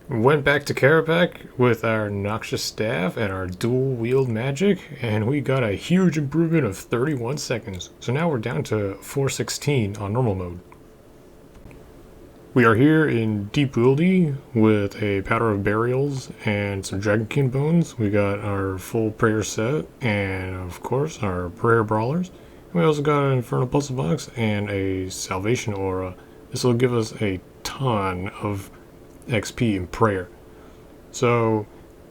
Went back to Karapak with our Noxious Staff and our dual wield magic, and we got a huge improvement of 31 seconds. So now we're down to 416 on normal mode. We are here in Deep Wildy with a Powder of Burials and some Dragonkin Bones. We got our full prayer set and, of course, our prayer brawlers. We also got an Infernal Puzzle Box and a Salvation Aura. This will give us a ton of XP in prayer. So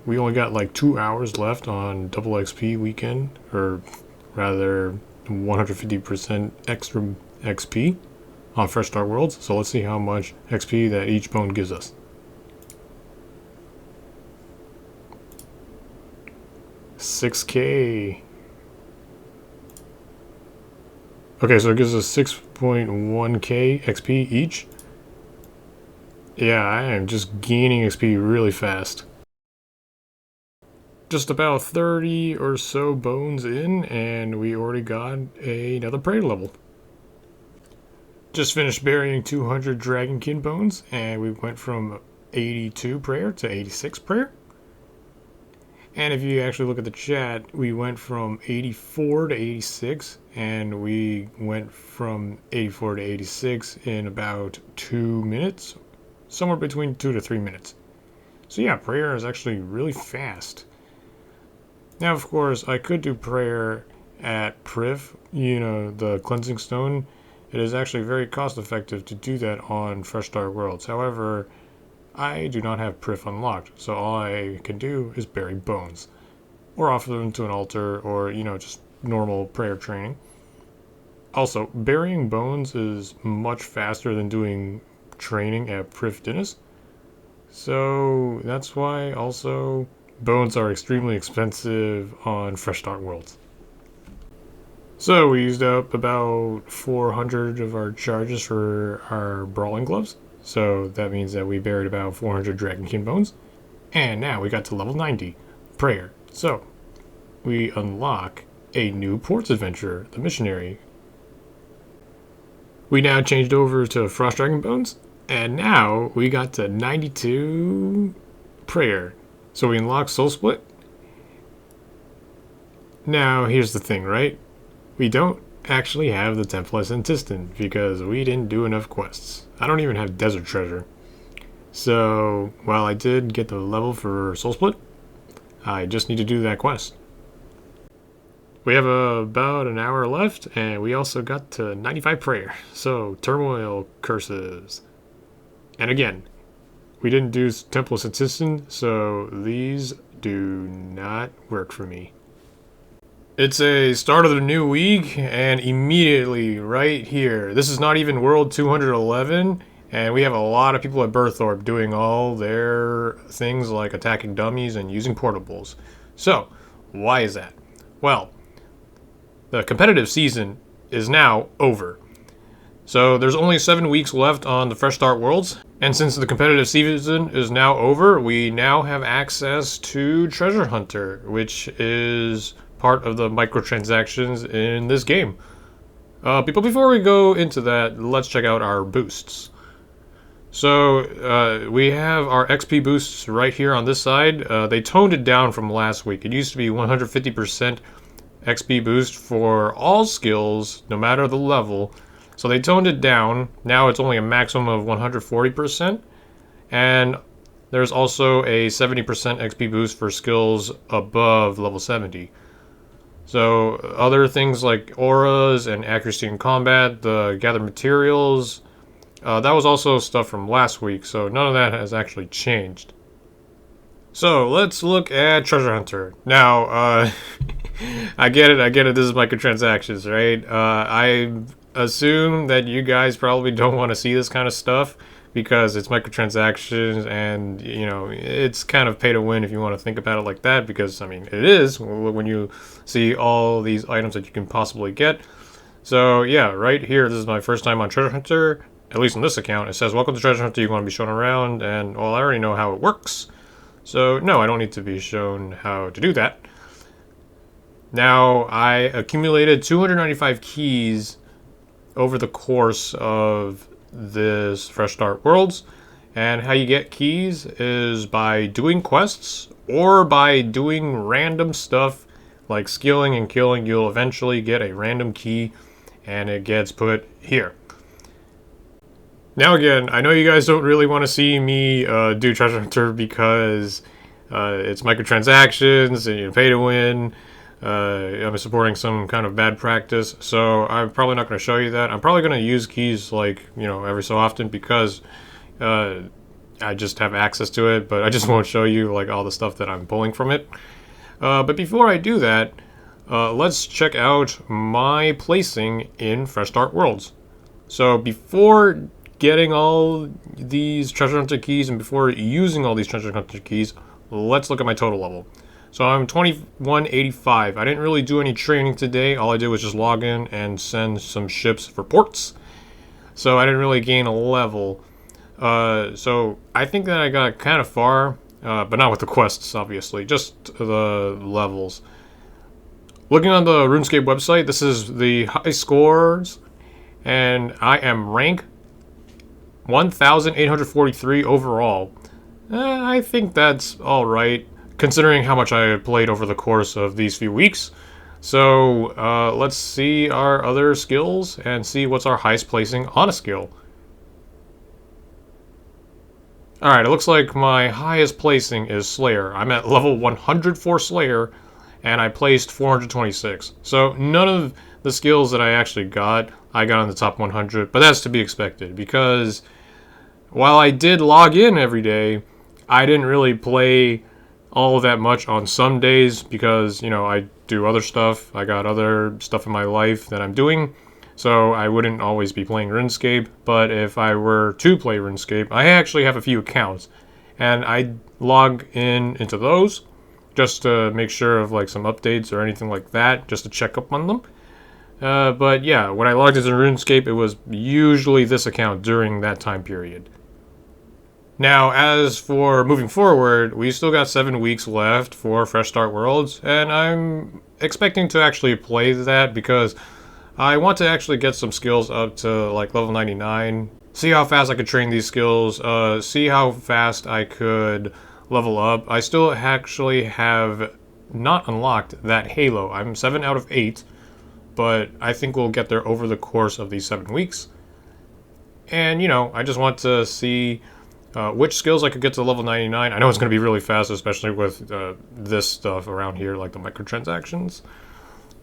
we only got like 2 hours left on double XP weekend, or rather 150% extra XP on Fresh Start Worlds. So let's see how much XP that each bone gives us. $6K. Okay, so it gives us 6.1K XP each. Yeah, I am just gaining XP really fast. Just about 30 or so bones in, and we already got another prayer level. Just finished burying 200 Dragonkin bones, and we went from 82 prayer to 86 prayer. And if you actually look at the chat, we went from 84 to 86, and we went from 84 to 86 in about 2 minutes. Somewhere between 2 to 3 minutes. So yeah, prayer is actually really fast. Now, of course, I could do prayer at Priv, the cleansing stone. It is actually very cost effective to do that on Fresh Start Worlds. However, I do not have Priv unlocked, so all I can do is bury bones. Or offer them to an altar, or, just normal prayer training. Also, burying bones is much faster than doing training at Priv Dinas. So that's why also bones are extremely expensive on Fresh Start Worlds. So we used up about 400 of our charges for our brawling gloves. So that means that we buried about 400 Dragonkin bones. And now we got to level 90, prayer. So we unlock a new ports adventure, the missionary. We now changed over to Frost Dragon Bones, and now we got to 92 prayer. So we unlock Soul Split. Now, here's the thing, right? We don't actually have the Templars and Tiston because we didn't do enough quests. I don't even have Desert Treasure. So, while I did get the level for Soul Split, I just need to do that quest. We have about an hour left, and we also got to 95 prayer. So, Turmoil Curses. And again, we didn't do Temple Statistic, so these do not work for me. It's a start of the new week, and immediately right here, this is not even World 211, and we have a lot of people at Berthorpe doing all their things like attacking dummies and using portables. So, why is that? Well, the competitive season is now over. So there's only 7 weeks left on the Fresh Start Worlds, and since the competitive season is now over, we now have access to Treasure Hunter, which is part of the microtransactions in this game. Before we go into that, let's check out our boosts. So we have our XP boosts right here on this side. They toned it down from last week. It used to be 150% XP boost for all skills, no matter the level. So they toned it down. Now it's only a maximum of 140%. And there's also a 70% XP boost for skills above level 70. So other things like auras and accuracy in combat, the gather materials, that was also stuff from last week. So none of that has actually changed. So let's look at Treasure Hunter. Now, I get it, this is microtransactions, right? I assume that you guys probably don't want to see this kind of stuff because it's microtransactions and, it's kind of pay to win if you want to think about it like that because, it is when you see all these items that you can possibly get. So, yeah, right here, this is my first time on Treasure Hunter, at least on this account. It says, welcome to Treasure Hunter, you want to be shown around, and, well, I already know how it works. So, no, I don't need to be shown how to do that. Now, I accumulated 295 keys over the course of this Fresh Start Worlds, And how you get keys is by doing quests or by doing random stuff like skilling and killing. You'll eventually get a random key and it gets put here. Now again, I know you guys don't really want to see me do Treasure Hunter because it's microtransactions and you pay to win. I'm supporting some kind of bad practice, so I'm probably not going to show you that. I'm probably going to use keys like, every so often because I just have access to it, but I just won't show you like all the stuff that I'm pulling from it. But before I do that, let's check out my placing in Fresh Start Worlds. So before getting all these Treasure Hunter keys and before using all these Treasure Hunter keys, let's look at my total level. So I'm 2185. I didn't really do any training today. All I did was just log in and send some ships for ports. So I didn't really gain a level. So I think that I got kind of far, but not with the quests, obviously, just the levels. Looking on the Runescape website, this is the high scores, and I am rank 1,843 overall. I think that's alright, considering how much I played over the course of these few weeks. So let's see our other skills and see what's our highest placing on a skill. Alright, it looks like my highest placing is Slayer. I'm at level 100 for Slayer, and I placed 426. So none of the skills that I actually got, I got on the top 100, but that's to be expected, because while I did log in every day, I didn't really play all that much on some days because, I do other stuff. I got other stuff in my life that I'm doing, so I wouldn't always be playing RuneScape. But if I were to play RuneScape, I actually have a few accounts, and I log into those just to make sure of like some updates or anything like that, just to check up on them. But yeah, when I logged into RuneScape, it was usually this account during that time period. Now, as for moving forward, we still got 7 weeks left for Fresh Start Worlds, and I'm expecting to actually play that because I want to actually get some skills up to like level 99, see how fast I could train these skills, see how fast I could level up. I still actually have not unlocked that Halo. I'm 7 out of 8, but I think we'll get there over the course of these 7 weeks. And, I just want to see which skills I could get to level 99. I know it's going to be really fast, especially with this stuff around here, like the microtransactions.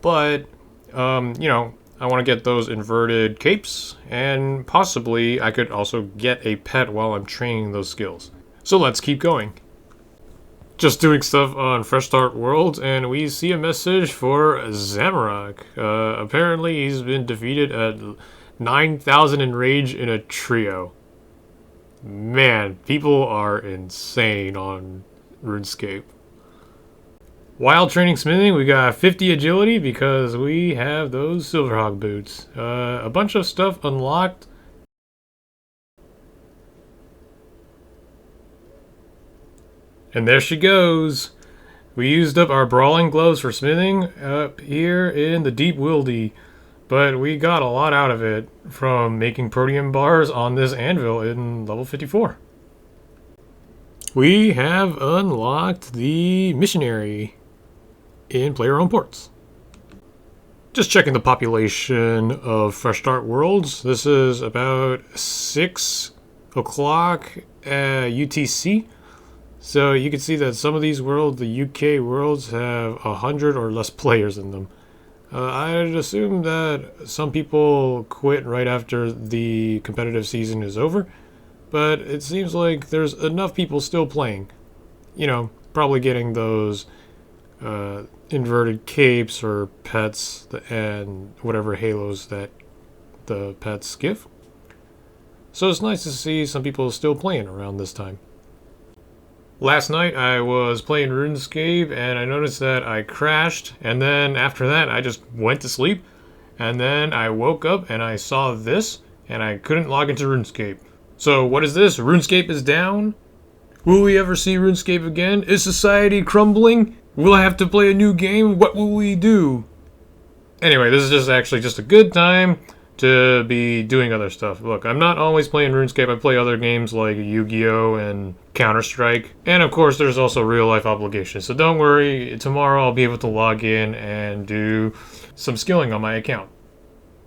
But, I want to get those inverted capes, and possibly I could also get a pet while I'm training those skills. So let's keep going. Just doing stuff on Fresh Start Worlds, and we see a message for Zamorak. Apparently he's been defeated at 9,000 in rage in a trio. Man, people are insane on RuneScape. While training smithing, we got 50 agility because we have those Silverhawk boots. A bunch of stuff unlocked. And there she goes. We used up our brawling gloves for smithing up here in the Deep Wildy. But we got a lot out of it from making protein bars on this anvil in level 54. We have unlocked the missionary in player-owned ports. Just checking the population of Fresh Start Worlds. This is about 6 o'clock UTC. So you can see that some of these worlds, the UK worlds, have 100 or less players in them. I'd assume that some people quit right after the competitive season is over, but it seems like there's enough people still playing. Probably getting those inverted capes or pets and whatever halos that the pets give. So it's nice to see some people still playing around this time. Last night I was playing RuneScape and I noticed that I crashed, and then after that I just went to sleep, and then I woke up and I saw this and I couldn't log into RuneScape. So what is this? RuneScape is down? Will we ever see RuneScape again? Is society crumbling? Will I have to play a new game? What will we do? Anyway, this is just actually just a good time to be doing other stuff. Look, I'm not always playing RuneScape. I play other games like Yu-Gi-Oh! And Counter-Strike. And of course, there's also real-life obligations. So don't worry, tomorrow I'll be able to log in and do some skilling on my account.